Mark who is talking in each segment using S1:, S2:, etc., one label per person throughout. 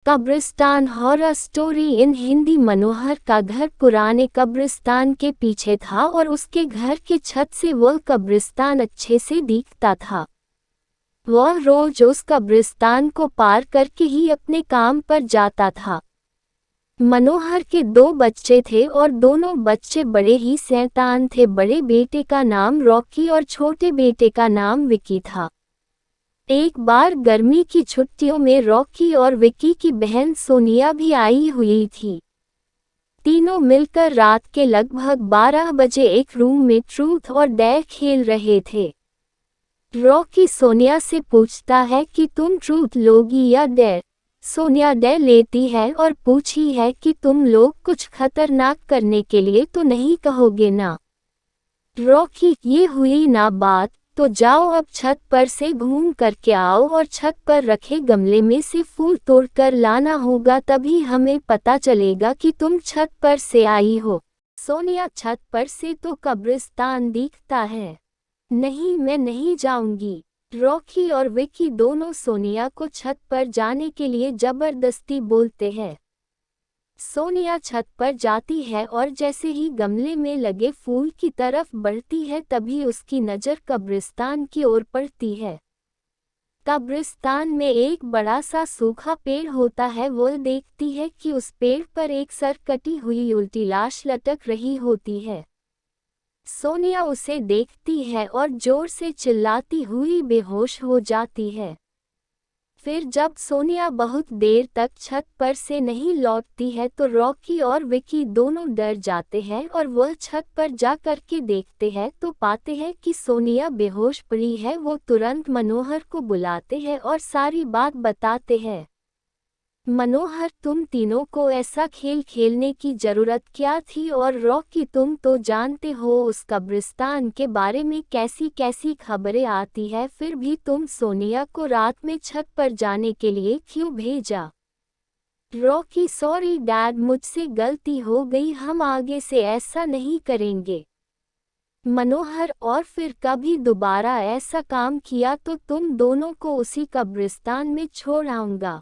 S1: कब्रिस्तान horror story in Hindi. मनोहर का घर पुराने कब्रिस्तान के पीछे था और उसके घर के छत से वह कब्रिस्तान अच्छे से दिखता था। वह रोज उस कब्रिस्तान को पार करके ही अपने काम पर जाता था। मनोहर के 2 बच्चे थे और दोनों बच्चे बड़े ही शैतान थे। बड़े बेटे का नाम रॉकी और छोटे बेटे का नाम विकी था। एक बार गर्मी की छुट्टियों में रॉकी और विकी की बहन सोनिया भी आई हुई थी। तीनों मिलकर रात के लगभग 12 बजे एक रूम में ट्रूथ और डेयर खेल रहे थे। रॉकी सोनिया से पूछता है कि तुम ट्रूथ लोगी या डेयर। सोनिया डेयर लेती है और पूछी है कि तुम लोग कुछ खतरनाक करने के लिए तो नहीं कहोगे ना। रॉकी, ये हुई ना बात, तो जाओ अब छत पर से घूम करके आओ और छत पर रखे गमले में से फूल तोड़कर लाना होगा, तभी हमें पता चलेगा कि तुम छत पर से आई हो। सोनिया, छत पर से तो कब्रिस्तान दिखता है। नहीं, मैं नहीं जाऊंगी। रॉकी और विकी दोनों सोनिया को छत पर जाने के लिए जबरदस्ती बोलते हैं। सोनिया छत पर जाती है और जैसे ही गमले में लगे फूल की तरफ बढ़ती है तभी उसकी नज़र कब्रिस्तान की ओर पड़ती है। कब्रिस्तान में एक बड़ा सा सूखा पेड़ होता है। वो देखती है कि उस पेड़ पर एक सर कटी हुई उल्टी लाश लटक रही होती है। सोनिया उसे देखती है और जोर से चिल्लाती हुई बेहोश हो जाती है। फिर जब सोनिया बहुत देर तक छत पर से नहीं लौटती है तो रॉकी और विकी दोनों डर जाते हैं और वह छत पर जा कर के देखते हैं तो पाते हैं कि सोनिया बेहोश पड़ी है। वो तुरंत मनोहर को बुलाते हैं और सारी बात बताते हैं। मनोहर, तुम तीनों को ऐसा खेल खेलने की जरूरत क्या थी? और रॉकी, तुम तो जानते हो उस कब्रिस्तान के बारे में कैसी कैसी खबरें आती है, फिर भी तुम सोनिया को रात में छत पर जाने के लिए क्यों भेजा? रॉकी, सॉरी डैड, मुझसे गलती हो गई, हम आगे से ऐसा नहीं करेंगे। मनोहर, और फिर कभी दोबारा ऐसा काम किया तो तुम दोनों को उसी कब्रिस्तान में छोड़ आऊंगा।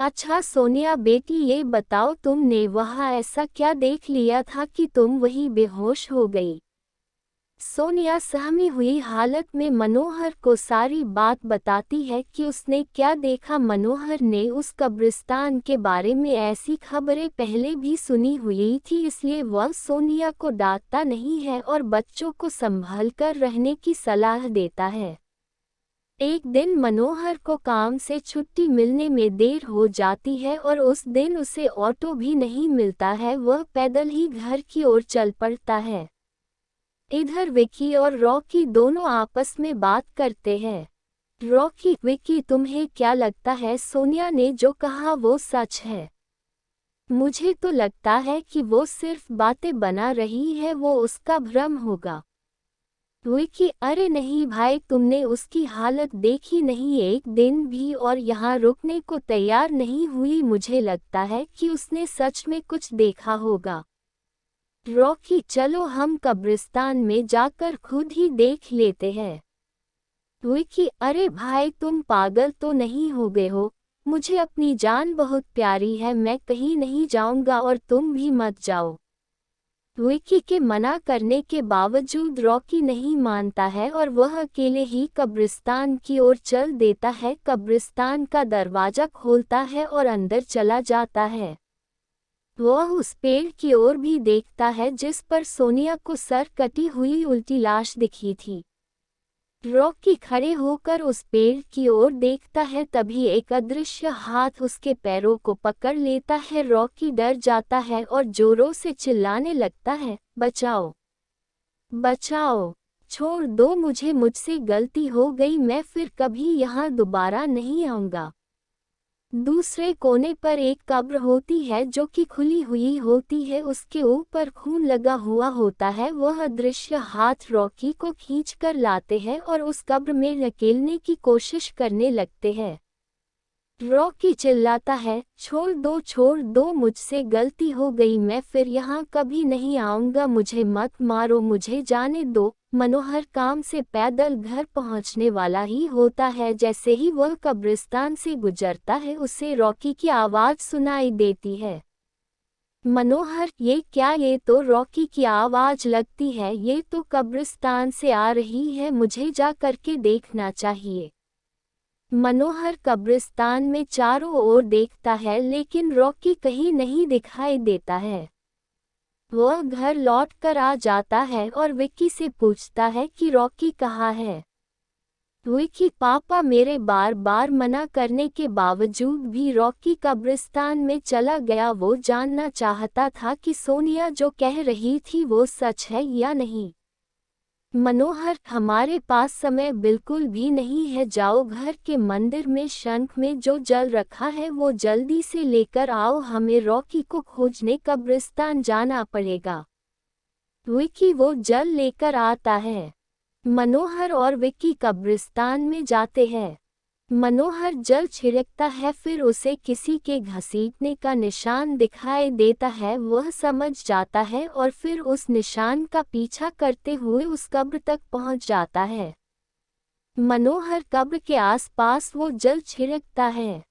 S1: अच्छा सोनिया बेटी, ये बताओ तुमने वहाँ ऐसा क्या देख लिया था कि तुम वहीं बेहोश हो गई? सोनिया सहमी हुई हालत में मनोहर को सारी बात बताती है कि उसने क्या देखा। मनोहर ने उस कब्रिस्तान के बारे में ऐसी खबरें पहले भी सुनी हुई थी, इसलिए वह सोनिया को डांटता नहीं है और बच्चों को संभाल कर रहने की सलाह देता है। एक दिन मनोहर को काम से छुट्टी मिलने में देर हो जाती है और उस दिन उसे ऑटो भी नहीं मिलता है। वह पैदल ही घर की ओर चल पड़ता है। इधर विकी और रॉकी दोनों आपस में बात करते हैं। रॉकी, विकी, तुम्हें क्या लगता है सोनिया ने जो कहा वो सच है? मुझे तो लगता है कि वो सिर्फ बातें बना रही है, वो उसका भ्रम होगा। विकी, अरे नहीं भाई, तुमने उसकी हालत देखी नहीं, एक दिन भी और यहाँ रुकने को तैयार नहीं हुई। मुझे लगता है कि उसने सच में कुछ देखा होगा। रॉकी, चलो हम कब्रिस्तान में जाकर खुद ही देख लेते हैं। विकी, अरे भाई, तुम पागल तो नहीं हो गए हो? मुझे अपनी जान बहुत प्यारी है, मैं कहीं नहीं जाऊंगा और तुम भी मत जाओ। विकी के मना करने के बावजूद रॉकी नहीं मानता है और वह अकेले ही कब्रिस्तान की ओर चल देता है। कब्रिस्तान का दरवाजा खोलता है और अंदर चला जाता है। वह उस पेड़ की ओर भी देखता है जिस पर सोनिया को सर कटी हुई उल्टी लाश दिखी थी। रॉकी खड़े होकर उस पेड़ की ओर देखता है, तभी एक अदृश्य हाथ उसके पैरों को पकड़ लेता है। रॉकी डर जाता है और जोरों से चिल्लाने लगता है, बचाओ, बचाओ, छोड़ दो मुझे, मुझसे गलती हो गई, मैं फिर कभी यहाँ दोबारा नहीं आऊँगा। दूसरे कोने पर एक कब्र होती है जो कि खुली हुई होती है, उसके ऊपर खून लगा हुआ होता है। वह अदृश्य हाथ रॉकी को खींचकर लाते हैं और उस कब्र में धकेलने की कोशिश करने लगते हैं। रॉकी चिल्लाता है, छोड़ दो, मुझसे गलती हो गई, मैं फिर यहाँ कभी नहीं आऊँगा, मुझे मत मारो, मुझे जाने दो। मनोहर काम से पैदल घर पहुँचने वाला ही होता है। जैसे ही वह कब्रिस्तान से गुजरता है उसे रॉकी की आवाज़ सुनाई देती है। मनोहर, ये क्या? ये तो रॉकी की आवाज़ लगती है, ये तो कब्रिस्तान से आ रही है, मुझे जा करके देखना चाहिए। मनोहर कब्रिस्तान में चारों ओर देखता है लेकिन रॉकी कहीं नहीं दिखाई देता है। वह घर लौट कर आ जाता है और विक्की से पूछता है कि रॉकी कहाँ है। विक्की, पापा मेरे बार बार मना करने के बावजूद भी रॉकी कब्रिस्तान में चला गया। वो जानना चाहता था कि सोनिया जो कह रही थी वो सच है या नहीं। मनोहर, हमारे पास समय बिल्कुल भी नहीं है, जाओ घर के मंदिर में शंख में जो जल रखा है वो जल्दी से लेकर आओ, हमें रॉकी को खोजने कब्रिस्तान जाना पड़ेगा। विक्की वो जल लेकर आता है। मनोहर और विक्की कब्रिस्तान में जाते हैं। मनोहर जल छिड़कता है, फिर उसे किसी के घसीटने का निशान दिखाई देता है। वह समझ जाता है और फिर उस निशान का पीछा करते हुए उस कब्र तक पहुंच जाता है। मनोहर कब्र के आसपास वो जल छिड़कता है।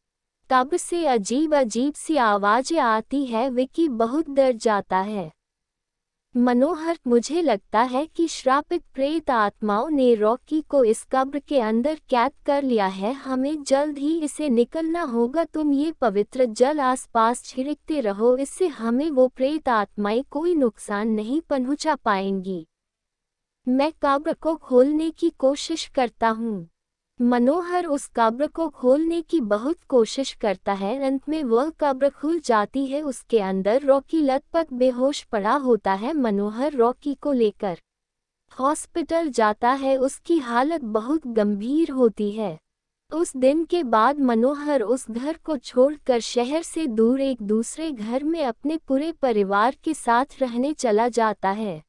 S1: कब्र से अजीब अजीब सी आवाज़ें आती है। विक्की बहुत डर जाता है। मनोहर, मुझे लगता है कि श्रापित प्रेत आत्माओं ने रॉकी को इस कब्र के अंदर कैद कर लिया है, हमें जल्द ही इसे निकलना होगा। तुम ये पवित्र जल आसपास छिड़कते रहो, इससे हमें वो प्रेत आत्माएं कोई नुकसान नहीं पहुंचा पाएंगी। मैं कब्र को खोलने की कोशिश करता हूँ। मनोहर उस कब्र को खोलने की बहुत कोशिश करता है। अंत में वह कब्र खुल जाती है। उसके अंदर रॉकी लथपथ बेहोश पड़ा होता है। मनोहर रॉकी को लेकर हॉस्पिटल जाता है। उसकी हालत बहुत गंभीर होती है। उस दिन के बाद मनोहर उस घर को छोड़कर शहर से दूर एक दूसरे घर में अपने पूरे परिवार के साथ रहने चला जाता है।